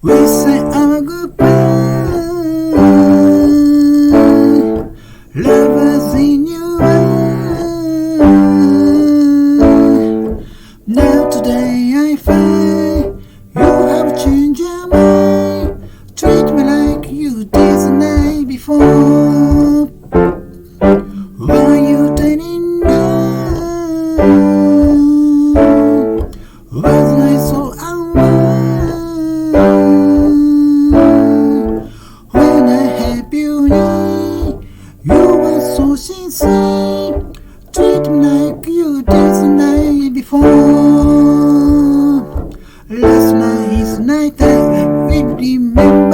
We say our goodbye, lovers in your eyes. Now today I find you have changed your mind. Treat me like you did the night before. Why are you turning now? Wasn't I so unwind? When I help you need, you were so sincere. Treat me like you did the night before. Last night is night time, we remember.